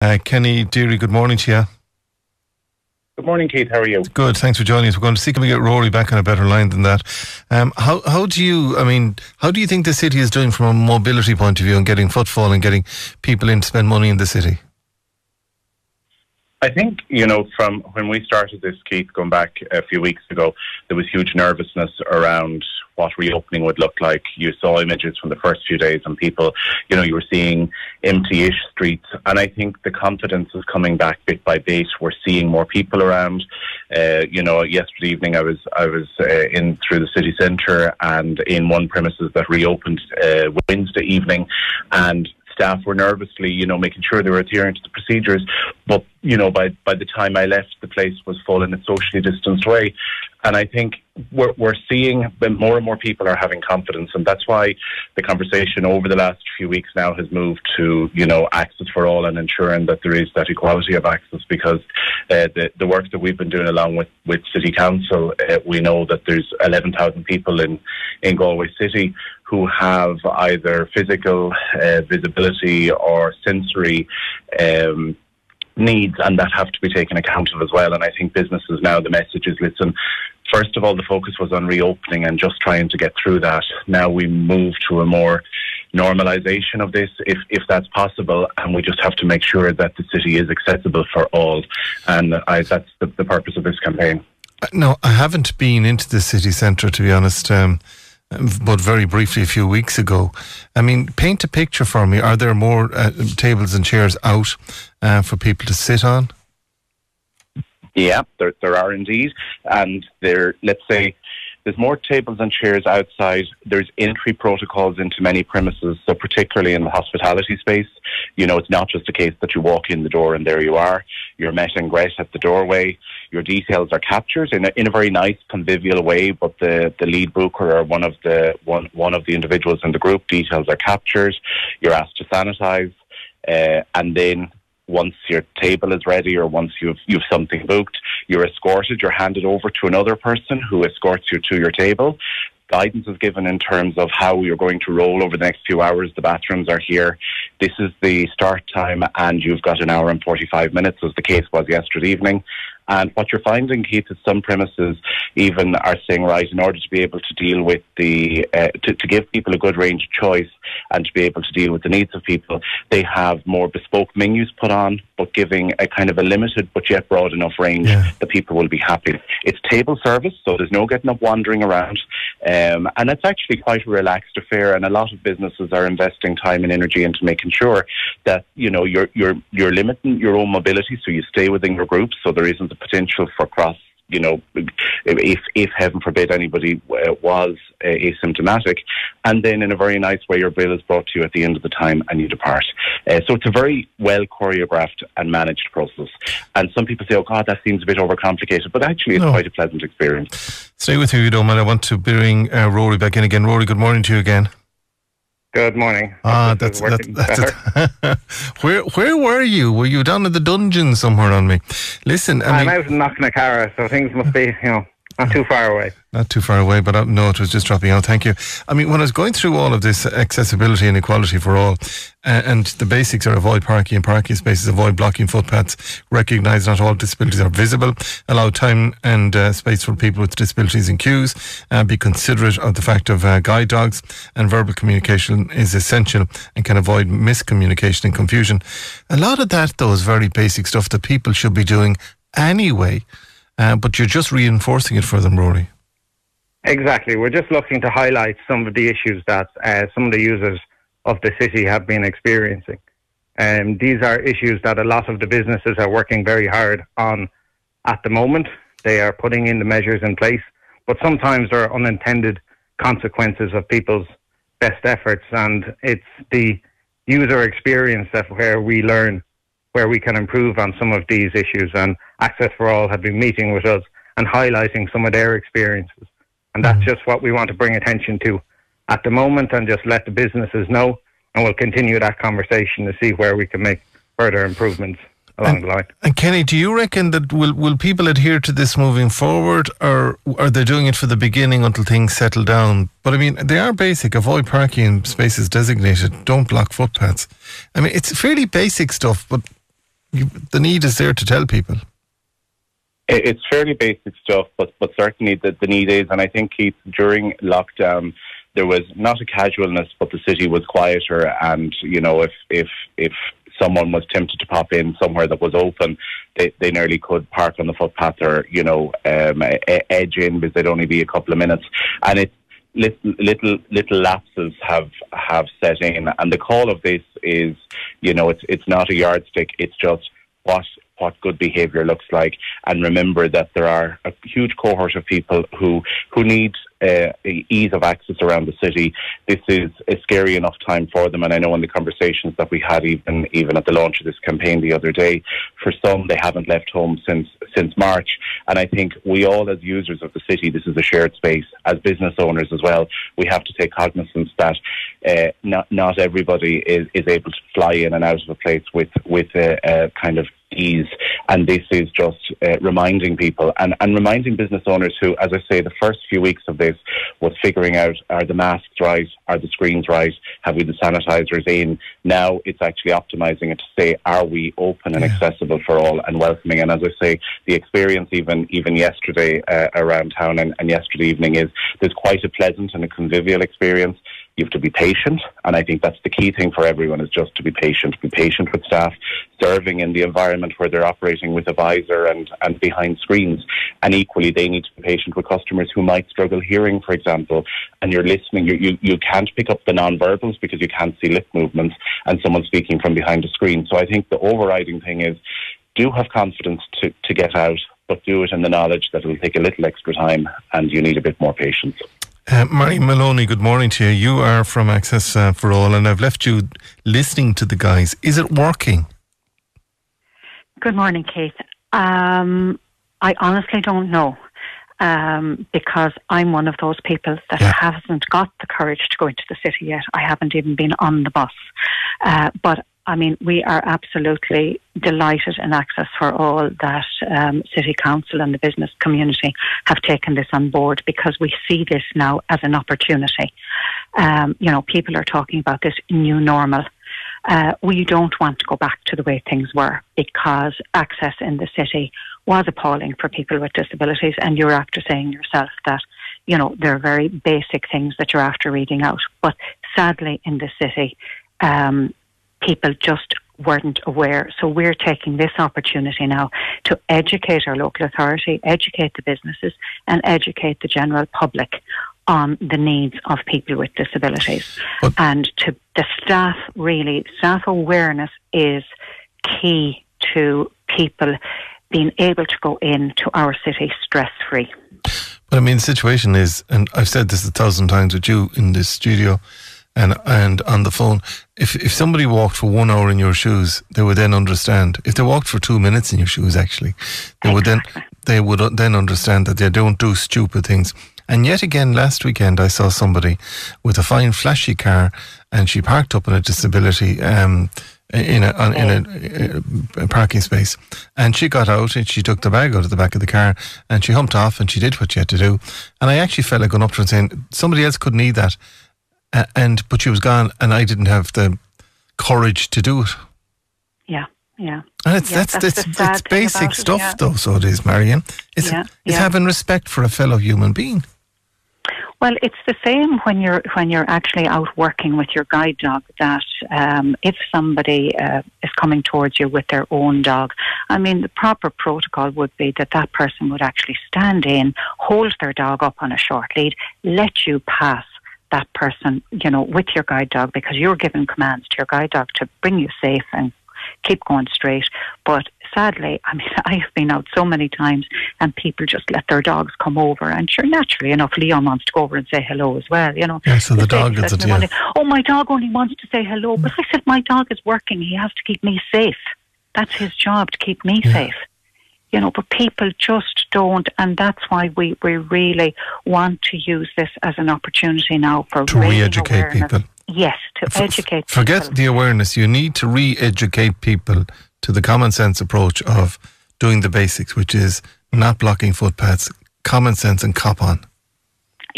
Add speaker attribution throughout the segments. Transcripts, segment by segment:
Speaker 1: Kenny, Deery, good morning to you.
Speaker 2: Good morning, Keith. How are you?
Speaker 1: Good, thanks for joining us. We're going to see can we get Rory back on a better line than that. How do you think the city is doing from a mobility point of view and getting footfall and getting people in to spend money in the city?
Speaker 2: I think, from when we started this, Keith, going back a few weeks ago, there was huge nervousness around what reopening would look like. You saw images from the first few days and people, you were seeing empty-ish streets. And I think the confidence is coming back bit by bit. We're seeing more people around. Yesterday evening I was in through the city centre and in one premises that reopened Wednesday evening, and staff were nervously, making sure they were adhering to the procedures. But, by the time I left, the place was full in a socially distanced way. And I think we're seeing that more and more people are having confidence. And that's why the conversation over the last few weeks now has moved to, access for all and ensuring that there is that equality of access, because the work that we've been doing along with City Council, we know that there's 11,000 people in Galway City who have either physical visibility or sensory needs, and that have to be taken account of as well. And I think businesses now, the message is, listen, first of all, the focus was on reopening and just trying to get through that. Now we move to a more normalisation of this, if that's possible, and we just have to make sure that the city is accessible for all. And that's the purpose of this campaign.
Speaker 1: No, I haven't been into the city centre, to be honest, but very briefly a few weeks ago. I mean, paint a picture for me. Are there more tables and chairs out for people to sit on?
Speaker 2: Yeah, there are indeed. And let's say, there's more tables and chairs outside. There's entry protocols into many premises, so particularly in the hospitality space. It's not just a case that you walk in the door and there you are. You're met and greet at the doorway. Your details are captured in a very nice, convivial way, but the lead booker or one of the individuals in the group, details are captured. You're asked to sanitize, and then once your table is ready or once you've something booked, you're escorted, you're handed over to another person who escorts you to your table. Guidance is given in terms of how you're going to roll over the next few hours. The bathrooms are here. This is the start time, and you've got an hour and 45 minutes, as the case was yesterday evening. And what you're finding, Keith, is some premises even are saying, right, in order to be able to deal with to give people a good range of choice and to be able to deal with the needs of people, they have more bespoke menus put on, but giving a kind of a limited but yet broad enough range that people will be happy. It's table service, so there's no getting up wandering around. And it's actually quite a relaxed affair, and a lot of businesses are investing time and energy into making sure that, you're limiting your own mobility, so you stay within your groups, so there isn't the potential for cross, if heaven forbid anybody was asymptomatic, and then in a very nice way your bill is brought to you at the end of the time and you depart. So it's a very well choreographed and managed process. And some people say, oh God, that seems a bit overcomplicated, but actually it's quite a pleasant experience.
Speaker 1: Stay with me if you don't mind. I want to bring Rory back in again. Rory, good morning to you again.
Speaker 3: Good morning.
Speaker 1: That's Where were you? Were you down in the dungeon somewhere on me? Listen,
Speaker 3: I'm out in Knocknacarra, so things must be, not too far away.
Speaker 1: Not too far away, but no, it was just dropping out. Thank you. I mean, when I was going through all of this accessibility and equality for all, and the basics are avoid parking in parking spaces, avoid blocking footpaths, recognise not all disabilities are visible, allow time and space for people with disabilities in queues, be considerate of the fact of guide dogs, and verbal communication is essential and can avoid miscommunication and confusion. A lot of that, though, is very basic stuff that people should be doing anyway, but you're just reinforcing it for them, Rory.
Speaker 3: Exactly. We're just looking to highlight some of the issues that some of the users of the city have been experiencing. These are issues that a lot of the businesses are working very hard on at the moment. They are putting in the measures in place, but sometimes there are unintended consequences of people's best efforts, and it's the user experience that where we learn where we can improve on some of these issues. And Access for All have been meeting with us and highlighting some of their experiences. And that's just what we want to bring attention to at the moment, and just let the businesses know, and we'll continue that conversation to see where we can make further improvements along the line. And
Speaker 1: Kenny, do you reckon that will people adhere to this moving forward, or are they doing it for the beginning until things settle down? But I mean, they are basic. Avoid parking in spaces designated. Don't block footpaths. I mean, it's fairly basic stuff, but the need is there to tell people.
Speaker 2: It's fairly basic stuff, but certainly the need is, and I think, Keith, during lockdown, there was not a casualness, but the city was quieter, and, you know, if someone was tempted to pop in somewhere that was open, they nearly could park on the footpath or, you know, edge in, because they'd only be a couple of minutes. And it's little lapses have set in. And the call of this is, you know, it's not a yardstick. It's just what good behaviour looks like. And remember that there are a huge cohort of people who need ease of access around the city. This is a scary enough time for them, and I know in the conversations that we had even at the launch of this campaign the other day, for some they haven't left home since March. And I think we all, as users of the city, this is a shared space. As business owners as well, we have to take cognizance that not everybody is able to fly in and out of a place with a kind of ease, and this is just reminding people and reminding business owners who, as I say, the first few weeks of this was figuring out, are the masks right, are the screens right, have we the sanitizers in? Now it's actually optimizing it to say, are we open and accessible for all and welcoming? And as I say, the experience even yesterday around town and yesterday evening is there's quite a pleasant and a convivial experience. You have to be patient, and I think that's the key thing for everyone, is just to be patient with staff serving in the environment where they're operating with a visor and behind screens. And equally, they need to be patient with customers who might struggle hearing, for example, and you're listening. You can't pick up the non-verbals because you can't see lip movements and someone speaking from behind a screen. So I think the overriding thing is, do have confidence to get out, but do it in the knowledge that it will take a little extra time and you need a bit more patience.
Speaker 1: Mary Maloney, good morning to you. You are from Access for All, and I've left you listening to the guys. Is it working?
Speaker 4: Good morning, Keith. I honestly don't know, because I'm one of those people that hasn't got the courage to go into the city yet. I haven't even been on the bus. But I mean, we are absolutely delighted in Access for All that City Council and the business community have taken this on board, because we see this now as an opportunity. You know, people are talking about this new normal. We don't want to go back to the way things were, because access in the city was appalling for people with disabilities, and you're after saying yourself that, you know, there are very basic things that you're after reading out. But sadly in the city, people just weren't aware. So we're taking this opportunity now to educate our local authority, educate the businesses, and educate the general public on the needs of people with disabilities. And to the staff, really, staff awareness is key to people being able to go into our city stress-free.
Speaker 1: But I mean, the situation is, and I've said this 1,000 times with you in this studio, and on the phone, if somebody walked for 1 hour in your shoes, they would then understand. If they walked for 2 minutes in your shoes, actually, they would then understand that they don't do stupid things. And yet again, last weekend, I saw somebody with a fine, flashy car, and she parked up in a disability in a parking space, and she got out and she took the bag out of the back of the car and she humped off and she did what she had to do. And I actually felt like going up to her and saying, somebody else could need that. But she was gone, and I didn't have the courage to do it. Yeah. And it's basic stuff, though. So it is, Marianne. It's having respect for a fellow human being.
Speaker 4: Well, it's the same when you're actually out working with your guide dog. That if somebody is coming towards you with their own dog, I mean, the proper protocol would be that person would actually stand in, hold their dog up on a short lead, let you pass that person, you know, with your guide dog, because you're giving commands to your guide dog to bring you safe and keep going straight. But sadly, I mean, I have been out so many times and people just let their dogs come over, and sure, naturally enough, Leon wants to go over and say hello as well, you know.
Speaker 1: Yeah, so the dog is it,
Speaker 4: oh, my dog only wants to say hello. But I said, my dog is working. He has to keep me safe. That's his job, to keep me safe. You know, but people just don't, and that's why we really want to use this as an opportunity now for
Speaker 1: to re-educate people.
Speaker 4: Yes, to educate people.
Speaker 1: Forget the awareness. You need to re-educate people to the common sense approach of doing the basics, which is not blocking footpaths, common sense and cop on.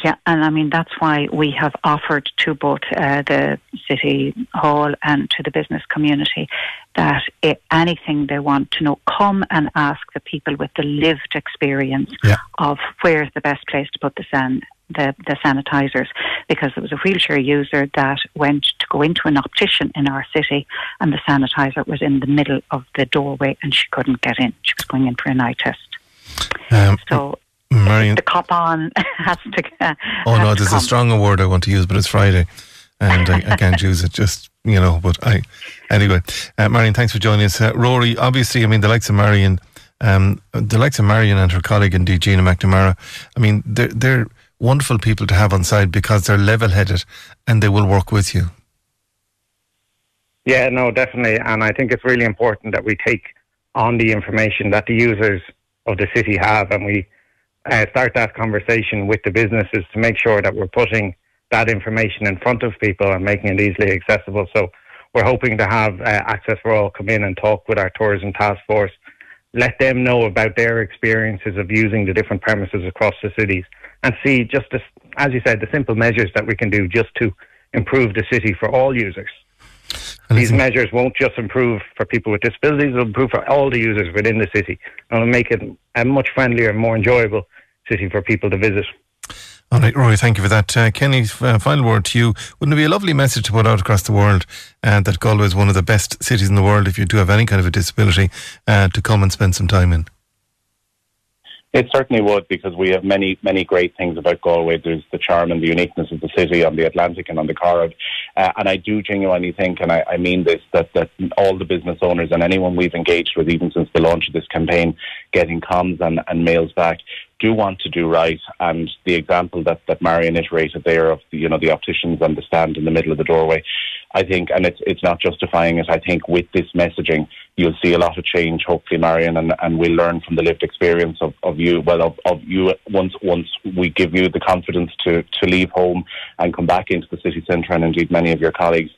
Speaker 4: Yeah, and I mean, that's why we have offered to both the City Hall and to the business community that anything they want to know, come and ask the people with the lived experience of where's the best place to put the sanitisers, because there was a wheelchair user that went to go into an optician in our city and the sanitiser was in the middle of the doorway and she couldn't get in. She was going in for an eye test. So
Speaker 1: Marion,
Speaker 4: the cop on has to
Speaker 1: there's a stronger word I want to use, but it's Friday and I can't use it, just, but anyway, Marion, thanks for joining us. Rory, obviously, I mean, the likes of Marion and her colleague indeed, Gina McNamara, I mean, they're wonderful people to have on side because they're level-headed and they will work with you.
Speaker 3: Yeah, no, definitely. And I think it's really important that we take on the information that the users of the city have, and we start that conversation with the businesses to make sure that we're putting that information in front of people and making it easily accessible. So we're hoping to have Access for All come in and talk with our tourism task force, let them know about their experiences of using the different premises across the cities, and see just, as you said, the simple measures that we can do just to improve the city for all users. These measures won't just improve for people with disabilities, they'll improve for all the users within the city, and will make it a much friendlier and more enjoyable city for people to visit.
Speaker 1: All right, Rory, thank you for that. Kenny, final word to you. Wouldn't it be a lovely message to put out across the world that Galway is one of the best cities in the world, if you do have any kind of a disability, to come and spend some time in?
Speaker 2: It certainly would, because we have many, many great things about Galway. There's the charm and the uniqueness of the city on the Atlantic and on the Corrib. And I do genuinely think, and I mean this, that all the business owners and anyone we've engaged with, even since the launch of this campaign, getting comms and mails back, do want to do right. And the example that Marion iterated there of the opticians and the stand in the middle of the doorway, I think, and it's not justifying it, I think with this messaging you'll see a lot of change, hopefully, Marion, and we'll learn from the lived experience of you once we give you the confidence to leave home and come back into the city centre, and indeed many of your colleagues.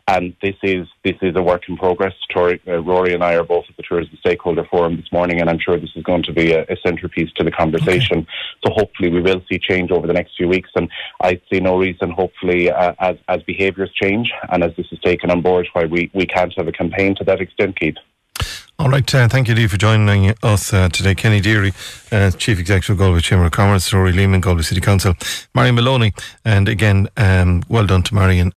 Speaker 2: And this is a work in progress. Rory and I are both at the Tourism Stakeholder Forum this morning, and I'm sure this is going to be a centrepiece to the conversation. Okay. So hopefully we will see change over the next few weeks, and I see no reason, hopefully, as behaviours change and as this is taken on board, why we can't have a campaign to that extent, Keith.
Speaker 1: All right, thank you, Dee, for joining us today. Kenny Deery, Chief Executive of Galway Chamber of Commerce, Rory Lehman, Galway City Council, Marion Maloney, and again, well done to Marion.